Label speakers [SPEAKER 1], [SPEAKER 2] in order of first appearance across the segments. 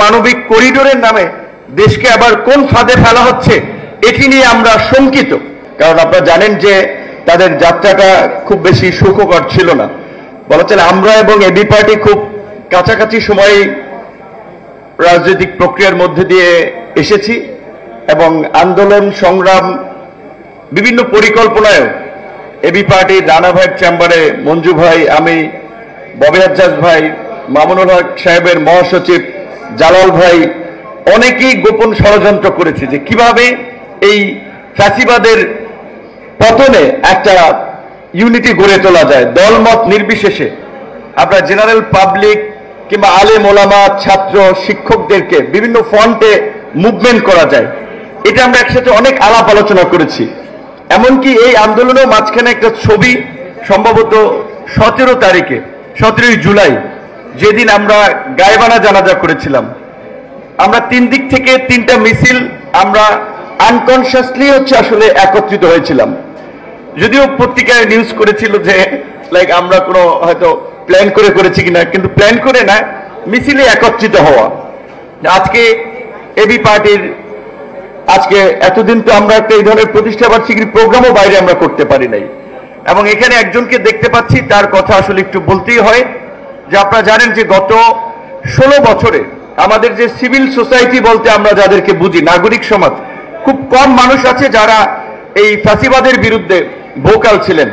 [SPEAKER 1] মানবিক করিডোরের নামে দেশকে আবার কোন ফাঁদে ফেলা হচ্ছে এটি নিয়ে আমরা শঙ্কিত। কারণ আপনারা জানেন যে তাদের যাত্রাটা খুব বেশি সুখকর ছিল না। বলা চলে আমরা এবং এবি পার্টি খুব কাছাকাছি সময়ে রাজনৈতিক প্রক্রিয়ার মধ্যে দিয়ে এসেছি এবং আন্দোলন সংগ্রাম বিভিন্ন পরিকল্পনায়ও এবি পার্টির রানা ভাইয়ের চেম্বারে মঞ্জু ভাই, আমি, ববি আজ্জাজ ভাই, মামুনুল হক সাহেবের মহাসচিব জালাল ভাই অনেকেই গোপন ষড়যন্ত্র করেছে যে কিভাবে এই ফ্যাসিবাদের পতনে একটা ইউনিটি গড়ে তোলা যায়, দলমত নির্বিশেষে আপনার জেনারেল পাবলিক কিংবা আলেম ওলামা ছাত্র শিক্ষকদেরকে বিভিন্ন ফ্রন্টে মুভমেন্ট করা যায়। এটা আমরা একসাথে অনেক আলাপ আলোচনা করেছি। এমনকি এই আন্দোলনের মাঝখানে একটা ছবি সম্ভবত 17 তারিখে 17 জুলাই যেদিন আমরা গায়েবানা জানাজা করেছিলাম, আমরা 3 দিক থেকে 3টা মিছিল আমরা আনকনসিয়াসলি আসলে একত্রিত হয়েছিলাম। যদিও পত্রিকায় নিউজ করেছিল যে আমরা কোনো হয়তো প্ল্যান করে করেছি কিনা, কিন্তু প্ল্যান করে না, মিছিলে একত্রিত হওয়া। আজকে এবি পার্টির আজকে এতদিন তো আমরা একটা এই ধরনের প্রতিষ্ঠাবার্ষিকীর প্রোগ্রামও বাইরে আমরা করতে পারি নাই, এবং এখানে একজনকে দেখতে পাচ্ছি তার কথা আসলে একটু বলতেই হয় যে আপনারা জানেন যে গত 16 বছরে আমাদের যে সিভিল সোসাইটি বলতে আমরা যাদেরকে বুঝি, নাগরিক সমাজ, খুব কম মানুষ আছে যারা এই ফ্যাসিবাদের বিরুদ্ধে ভোকাল ছিলেন।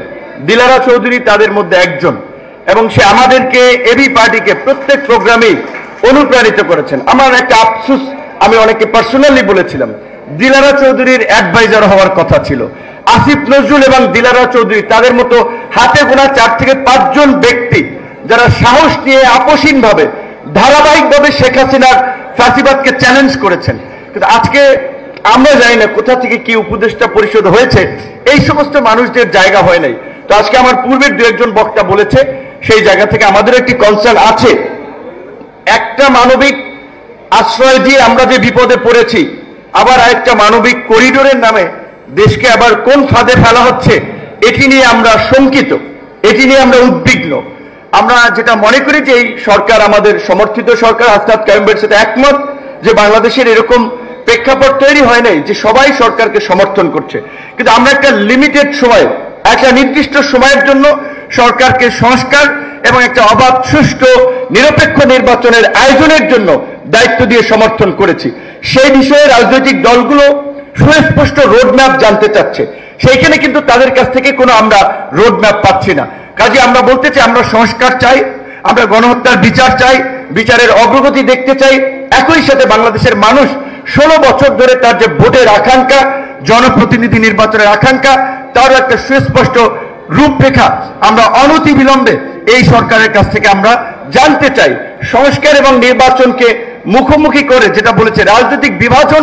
[SPEAKER 1] দিলারা চৌধুরী তাদের মধ্যে একজন, এবং সে আমাদেরকে এবি পার্টিকে প্রত্যেক প্রোগ্রামেই অনুপ্রাণিত করেছেন। আমার একটা আফসোস, আমি অনেকে পার্সোনালি বলেছিলাম, দিলারা চৌধুরীর অ্যাডভাইজার হওয়ার কথা ছিল। আসিফ নজরুল এবং দিলারা চৌধুরী তাদের মতো হাতে গোনা 4 থেকে 5 জন ব্যক্তি যারা সাহস নিয়ে আপোষহীনভাবে ধারাবাহিকভাবে শেখ হাসিনার ফ্যাসিবাদকে চ্যালেঞ্জ করেছেন। কিন্তু আজকে আমরা জানি না কোথা থেকে কি উপদেষ্টা পরিষদ হয়েছে, এই সমস্ত মানুষদের জায়গা হয় নাই। তো আজকে আমার পূর্বের 2-1 বক্তা বলেছে, সেই জায়গা থেকে আমাদের একটি কনসার্ন আছে। একটা মানবিক আশ্রয় দিয়ে আমরা যে বিপদে পড়েছি, আবার আরেকটা মানবিক করিডোরের নামে দেশকে আবার কোন ফাঁদে ফেলা হচ্ছে এটি নিয়ে আমরা শঙ্কিত, এটি নিয়ে আমরা উদ্বিগ্ন। আমরা যেটা মনে করি যে এই সরকার আমাদের সমর্থিত সরকার, আস্তাদ কায়েমের সাথে একমত যে বাংলাদেশের এরকম প্রেক্ষাপট তৈরি হয় নাই যে সবাই সরকারকে সমর্থন করছে, কিন্তু আমরা একটা লিমিটেড সময়, একটা নির্দিষ্ট সময়ের জন্য সরকারকে সংস্কার এবং একটা অবাধ, সুষ্ঠু, নিরপেক্ষ নির্বাচনের আয়োজনের জন্য দায়িত্ব দিয়ে সমর্থন করেছি। সেই বিষয়ে রাজনৈতিক দলগুলো সুস্পষ্ট রোডম্যাপ জানতে চাচ্ছে, সেইখানে কিন্তু তাদের কাছ থেকে কোনো আমরা রোডম্যাপ পাচ্ছি না। কাজে আমরা বলতে চাই, আমরা সংস্কার চাই, আমরা গণহত্যার বিচার চাই, বিচারের অগ্রগতি দেখতে চাই। একই সাথে বাংলাদেশের মানুষ 16 বছর ধরে তার যে ভোটের আকাঙ্ক্ষা, জনপ্রতিনিধি নির্বাচনের আকাঙ্ক্ষা, তারও একটা সুস্পষ্ট রূপরেখা আমরা অনতিবিলম্বে এই সরকারের কাছ থেকে আমরা জানতে চাই। সংস্কার এবং নির্বাচনকে মুখোমুখি করে যেটা বলেছে রাজনৈতিক বিভাজন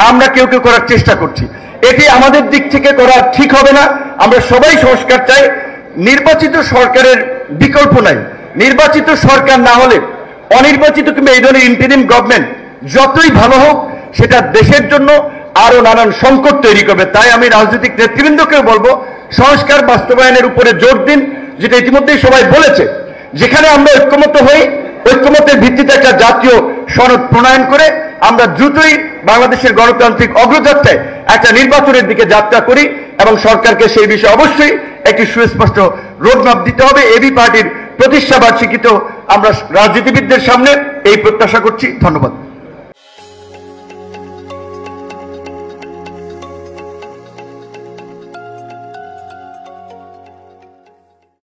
[SPEAKER 1] আমরা কেউ কেউ করার চেষ্টা করছি, এটি আমাদের দিক থেকে করা ঠিক হবে না। আমরা সবাই সংস্কার চাই। নির্বাচিত সরকারের বিকল্প নাই। নির্বাচিত সরকার না হলে অনির্বাচিত কিংবা এই ধরনের ইন্টারিম গভর্নমেন্ট যতই ভালো হোক, সেটা দেশের জন্য আরো নানান সংকট তৈরি করবে। তাই আমি রাজনৈতিক নেতৃবৃন্দকেও বলবো, সংস্কার বাস্তবায়নের উপরে জোর দিন, যেটা ইতিমধ্যেই সবাই বলেছে। যেখানে আমরা ঐক্যমত হই, ঐক্যমতের ভিত্তিতে একটা জাতীয় সনদ প্রণয়ন করে আমরা দ্রুতই বাংলাদেশের গণতান্ত্রিক অগ্রযাত্রায় একটা নির্বাচনের দিকে যাত্রা করি, এবং সরকারকে সেই বিষয়ে অবশ্যই একটি সুস্পষ্ট রোডম্যাপ দিতে হবে। এবি পার্টির প্রতিষ্ঠা বার্ষিকীতেও আমরা রাজনীতিবিদদের সামনে এই প্রত্যাশা করছি। ধন্যবাদ।